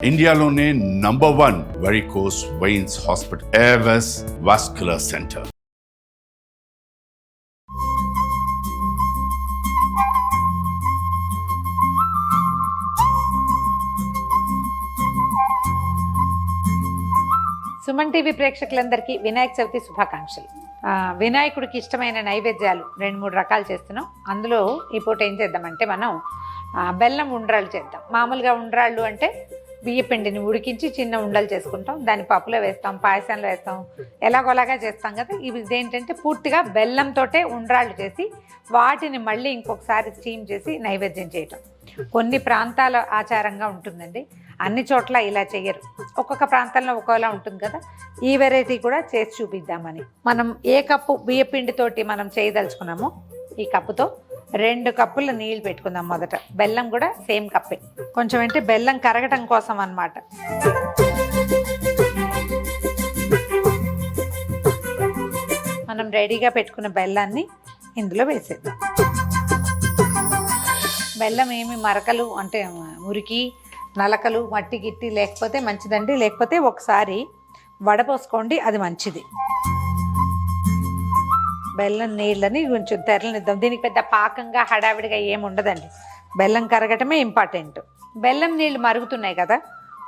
ఇండియాలోనే #1 varicose veins hospital Avis vascular centre. Suman TV ప్రేక్షకులందరికీ వినాయక చవితి శుభాకాంక్షలు. వినాయకుడికి ఇష్టమైన నైవేద్యాలు 2-3 రకాలు చేస్తున్నాం. అందులో ఈ పూట ఏం చేద్దామంటే మనం బెల్లం ఉండ్రాళ్ళు చేద్దాం. మామూలుగా ఉండ్రాళ్ళు అంటే బియ్య పిండిని ఉడికించి చిన్న ఉండలు చేసుకుంటాం, దాన్ని పప్పులో వేస్తాం, పాయసంలో వేస్తాం, ఎలాగోలాగా చేస్తాం కదా. ఇవి ఇదేంటంటే పూర్తిగా బెల్లంతోటే ఉండ్రాళ్ళు చేసి వాటిని మళ్ళీ ఇంకొకసారి స్టీమ్ చేసి నైవేద్యం చేయటం కొన్ని ప్రాంతాల ఆచారంగా ఉంటుందండి. అన్ని చోట్ల ఇలా చెయ్యరు, ఒక్కొక్క ప్రాంతంలో ఒక్కోలా ఉంటుంది కదా. ఈ వెరైటీ కూడా చేసి చూపిద్దామని మనం ఏ కప్పు బియ్య పిండితోటి మనం చేయదలుచుకున్నామో ఈ కప్పుతో 2 కప్పుల నీళ్ళు పెట్టుకుందాం. మొదట బెల్లం కూడా సేమ్ కప్పే, కొంచెం అంటే బెల్లం కరగటం కోసం అన్నమాట. మనం రెడీగా పెట్టుకున్న బెల్లాన్ని ఇందులో వేసేద్దాం. బెల్లం ఏమి మరకలు అంటే మురికి నలకలు మట్టి గిట్టి లేకపోతే మంచిదండి, లేకపోతే ఒకసారి వడపోసుకోండి, అది మంచిది. బెల్లం నీళ్ళని కొంచెం తెరలనిద్దాం. దీనికి పెద్ద పాకంగా హడావిడిగా ఏమి ఉండదండి, బెల్లం కరగటమే ఇంపార్టెంట్. బెల్లం నీళ్ళు మరుగుతున్నాయి కదా,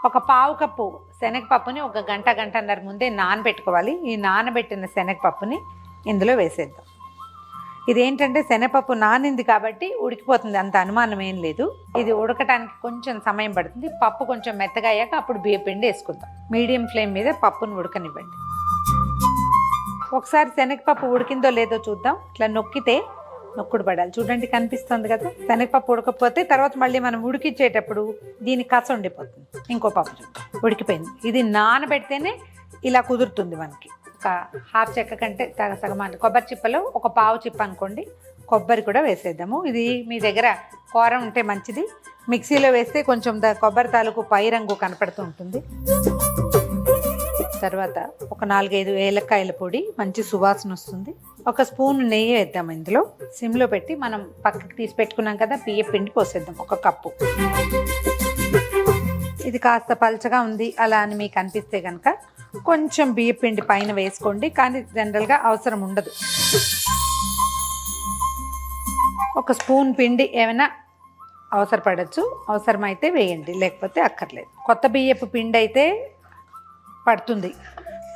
ఒక 1/2 కప్పు శనగపప్పుని 1 గంటన్నర ముందే నానబెట్టుకోవాలి. ఈ నానబెట్టిన శనగపప్పుని ఇందులో వేసేద్దాం. ఇదేంటంటే శనగపప్పు నానింది కాబట్టి ఉడికిపోతుంది, అంత అనుమానం ఏం లేదు. ఇది ఉడకటానికి కొంచెం సమయం పడుతుంది. పప్పు కొంచెం మెత్తగా అయ్యాక అప్పుడు బియ్యపిండి వేసుకుందాం. మీడియం ఫ్లేమ్ మీద పప్పును ఉడకనివ్వండి. ఒకసారి శనగపప్పు ఉడికిందో లేదో చూద్దాం. ఇట్లా నొక్కితే నొక్కుడు పడాలి, చూడండి కనిపిస్తుంది కదా. శనగపప్పు ఉడకపోతే తర్వాత మళ్ళీ మనం ఉడికించేటప్పుడు దీని కస ఉండిపోతుంది. ఇంకో పప్పు చూద్దాం, ఉడికిపోయింది. ఇది నానబెడితేనే ఇలా కుదురుతుంది మనకి. ఒక 1/2 చెక్క కంటే సగం కొబ్బరి చిప్పలో ఒక 1/4 చిప్ప అనుకోండి కొబ్బరి కూడా వేసేద్దాము. ఇది మీ దగ్గర కూర ఉంటే మంచిది, మిక్సీలో వేస్తే కొంచెం కొబ్బరి తాలూకు పై రంగు కనపడుతూ ఉంటుంది. తర్వాత ఒక 4-5 ఏలక్కాయల పొడి, మంచి సువాసన వస్తుంది. 1 స్పూన్ నెయ్యి వేద్దాం ఇందులో. సిమ్లో పెట్టి మనం పక్కకి తీసి పెట్టుకున్నాం కదా, బియ్య పిండి పోసేద్దాం 1 కప్పు. ఇది కాస్త పలచగా ఉంది అలా అని మీకు అనిపిస్తే కనుక కొంచెం బియ్య పిండి పైన వేసుకోండి, కానీ జనరల్గా అవసరం ఉండదు. 1 స్పూన్ పిండి ఏమైనా అవసరపడచ్చు, అవసరమైతే వేయండి, లేకపోతే అక్కర్లేదు. కొత్త బియ్యపు పిండి అయితే పడుతుంది,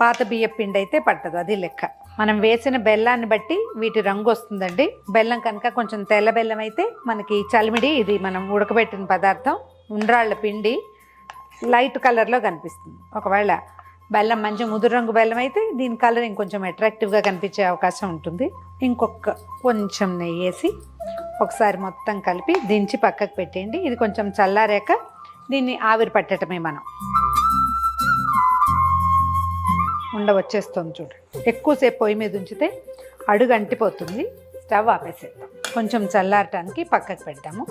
పాత బియ్యపు పిండి అయితే పట్టదు, అది లెక్క. మనం వేసిన బెల్లాన్ని బట్టి వీటి రంగు వస్తుందండి. బెల్లం కనుక కొంచెం తెల్ల బెల్లం అయితే మనకి చలిమిడి, ఇది మనం ఉడకబెట్టిన పదార్థం ఉండ్రాళ్ళ పిండి లైట్ కలర్లో కనిపిస్తుంది. ఒకవేళ బెల్లం మంచి ముదురు రంగు బెల్లం అయితే దీని కలర్ ఇంకొంచెం అట్రాక్టివ్గా కనిపించే అవకాశం ఉంటుంది. కొంచెం నెయ్యి వేసి ఒకసారి మొత్తం కలిపి దించి పక్కకు పెట్టేయండి. ఇది కొంచెం చల్లారాక దీన్ని ఆవిరి పట్టడమే. మనం వచ్చేస్తుంది చూడండి. ఎక్కువసేపు పొయ్యి మీద ఉంచితే అడుగు అంటిపోతుంది. స్టవ్ ఆపేసేద్దాం, కొంచెం చల్లారటానికి పక్కకు పెడతాము.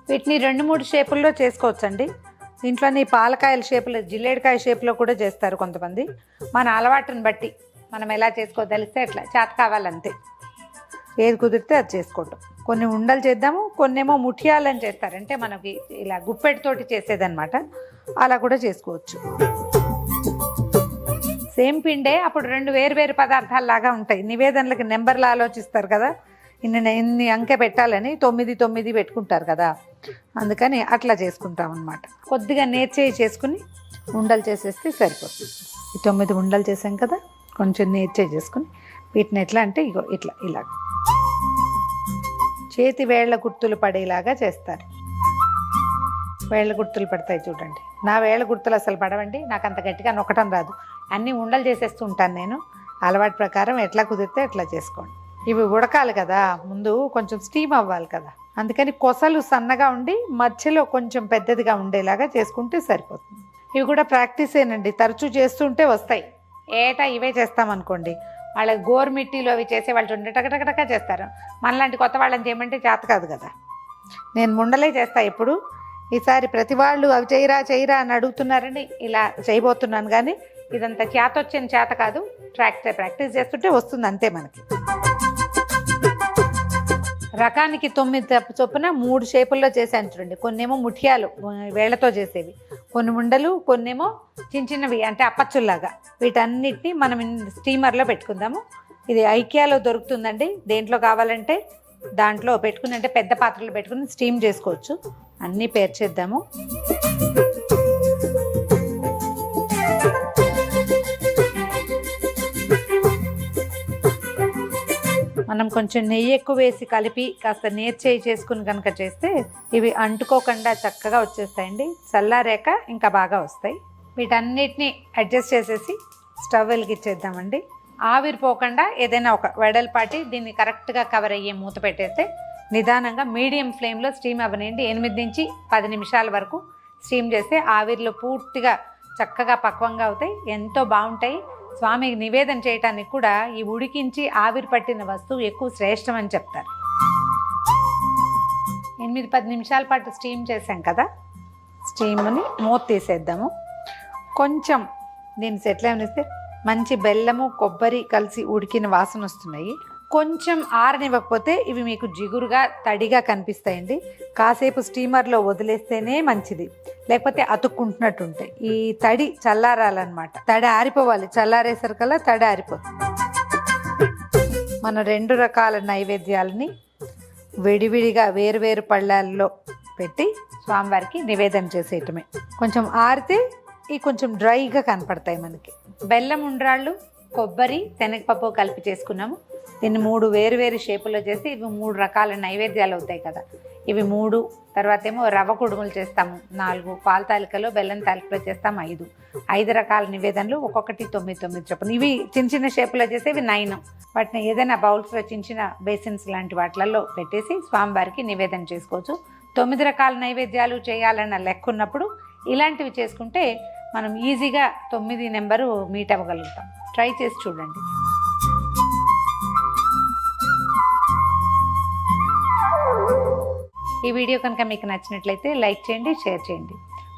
వీటిని 2-3 షేపుల్లో చేసుకోవచ్చండి. ఇంట్లోని పాలకాయల షేపులో, జిల్లేడికాయ షేప్లో కూడా చేస్తారు కొంతమంది. మన అలవాటుని బట్టి మనం ఎలా చేసుకోదలిస్తే అట్లా, చేత కావాలంతే, ఏది కుదిరితే అది చేసుకోవటం. కొన్ని ఉండలు చేద్దాము, కొన్నేమో ముఠియాలని చేస్తారు, అంటే మనకి ఇలా గుప్పెటితోటి చేసేదన్నమాట, అలా కూడా చేసుకోవచ్చు. సేమ్ పిండే, అప్పుడు 2 వేరు పదార్థాలలాగా ఉంటాయి. నివేదనలకి నెంబర్లు ఆలోచిస్తారు కదా, ఇన్ని అంకె పెట్టాలని 9 పెట్టుకుంటారు కదా, అందుకని అట్లా చేసుకుంటాం అన్నమాట. కొద్దిగా చేసుకుని ఉండలు చేసేస్తే సరిపోతుంది. ఈ 9 ఉండలు చేసాం కదా, కొంచెం చేసుకుని వీటిని ఎట్లా అంటే ఇగో ఇలా చేతి వేళ్ల గుర్తులు పడేలాగా చేస్తారు. వేళ్ల గుర్తులు పడతాయి చూడండి. నా వేళ్ల గుర్తులు అసలు పడవండి, నాకు అంత గట్టిగా నొక్కటం రాదు. అన్నీ ఉండలు చేసేస్తూ ఉంటాను నేను. అలవాటు ప్రకారం ఎట్లా కుదిరితే అట్లా చేసుకోండి. ఇవి ఉడకాలి కదా, ముందు కొంచెం స్టీమ్ అవ్వాలి కదా, అందుకని కొసలు సన్నగా ఉండి మధ్యలో కొంచెం పెద్దదిగా ఉండేలాగా చేసుకుంటే సరిపోతుంది. ఇవి కూడా ప్రాక్టీసేనండి, తరచూ చేస్తుంటే వస్తాయి. ఏటా ఇవే చేస్తామనుకోండి, వాళ్ళకి గోరుమిట్టిలో అవి చేసే వాళ్ళు చూడండి టకటకటకా చేస్తారు. మనలాంటి కొత్త వాళ్ళని చేయమంటే చేత కాదు కదా. నేను ముండలే చేస్తా ఎప్పుడు. ఈసారి ప్రతి వాళ్ళు అవి చేయరా అని అడుగుతున్నారని ఇలా చేయబోతున్నాను. కానీ ఇదంతా చేత కాదు, ప్రాక్టీస్ చేస్తుంటే వస్తుంది అంతే మనకి. రకానికి 9 చొప్పున 3 షేపుల్లో చేశాను చూడండి. కొన్నేమో ముఠియాలు వేళ్లతో చేసేవి, కొన్ని ఉండలు, కొన్నేమో చిన్న చిన్నవి అంటే అప్పచ్చుల్లాగా. వీటన్నిటిని మనం స్టీమర్లో పెట్టుకుందాము. ఇది ఐకియాలో దొరుకుతుందండి. దేంట్లో కావాలంటే దాంట్లో పెట్టుకుని, అంటే పెద్ద పాత్రలో పెట్టుకుని స్టీమ్ చేసుకోవచ్చు. అన్నీ పేర్చేద్దాము. మనం కొంచెం నెయ్యి ఎక్కువ వేసి కలిపి కాస్త నేర్చేయి చేసుకుని కనుక చేస్తే ఇవి అంటుకోకుండా చక్కగా వచ్చేస్తాయండి. చల్లారాక ఇంకా బాగా వస్తాయి. వీటన్నిటిని అడ్జస్ట్ చేసేసి స్టవ్ వెలిగించేద్దామండి. ఆవిరిపోకుండా ఏదైనా ఒక వెడల్పాటి దీన్ని కరెక్ట్గా కవర్ అయ్యే మూత పెట్టేస్తే నిదానంగా మీడియం ఫ్లేమ్లో స్టీమ్ అవ్వనండి. 8 నుంచి 10 నిమిషాల వరకు స్టీమ్ చేస్తే ఆవిరిలో పూర్తిగా చక్కగా పక్వంగా అవుతాయి, ఎంతో బాగుంటాయి. స్వామికి నివేదన చేయటానికి కూడా ఈ ఉడికించి ఆవిరి పట్టిన వస్తువు ఎక్కువ శ్రేష్టం అని చెప్తారు. 8-10 నిమిషాల పాటు స్టీమ్ చేసాం కదా, స్టీమ్ని మూత తీసేద్దాము. కొంచెం దీన్ని సెటిల్ అవనిస్తే మంచి బెల్లము కొబ్బరి కలిసి ఉడికిన వాసన వస్తున్నాయి. కొంచెం ఆరనివ్వకపోతే ఇవి మీకు జిగురుగా తడిగా కనిపిస్తాయండి. కాసేపు స్టీమర్లో వదిలేస్తేనే మంచిది, లేకపోతే అతుక్కుంటున్నట్టు ఉంటాయి. ఈ తడి చల్లారాలన్నమాట. తడి ఆరిపోవాలి, చల్లారేసరికల్లా తడి ఆరిపోతుంది. మన 2 రకాల నైవేద్యాలని విడివిడిగా వేరువేరు పళ్ళాల్లో పెట్టి స్వామివారికి నివేదన చేసేయటమే. కొంచెం ఆరితే ఇవి కొంచెం డ్రైగా కనపడతాయి మనకి. బెల్లం ఉండ్రాళ్ళు, కొబ్బరి, శనగపప్పు కలిపి చేసుకున్నాము. దీన్ని 3 వేరువేరు షేపులో చేసి ఇవి 3 రకాల నైవేద్యాలు అవుతాయి కదా. ఇవి 3, తర్వాత ఏమో రవ్వ కుడుములు చేస్తాము 4, పాల తాలికలో బెల్లం తాలికలో చేస్తాము 5 రకాల నివేదనలు, ఒక్కొక్కటి 9 చొప్పున. ఇవి చిన్న చిన్న షేపులో చేసేవి 9. వాటిని ఏదైనా బౌల్స్లో చిన్న చిన్న బేసిన్స్ లాంటి వాటిలలో పెట్టేసి స్వామివారికి నివేదన చేసుకోవచ్చు. 9 రకాల నైవేద్యాలు చేయాలన్న లెక్క ఉన్నప్పుడు ఇలాంటివి చేసుకుంటే మనం ఈజీగా 9 నెంబరు మీట్ అవ్వగలుగుతాం. ట్రై చేసి చూడండి. ఈ వీడియో కనుక మీకు నచ్చినట్లయితే లైక్ చేయండి, షేర్ చేయండి.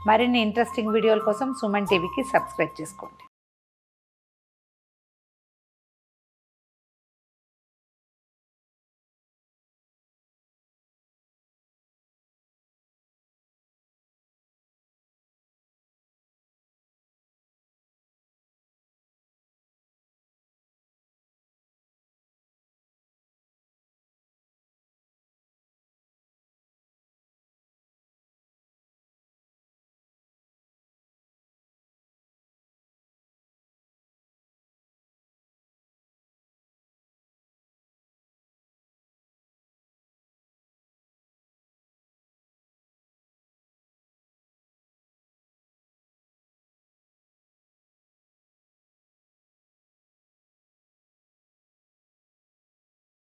మరిన్ని ఇంట్రెస్టింగ్ వీడియోల కోసం సుమన్ టీవీకి సబ్స్క్రైబ్ చేసుకోండి.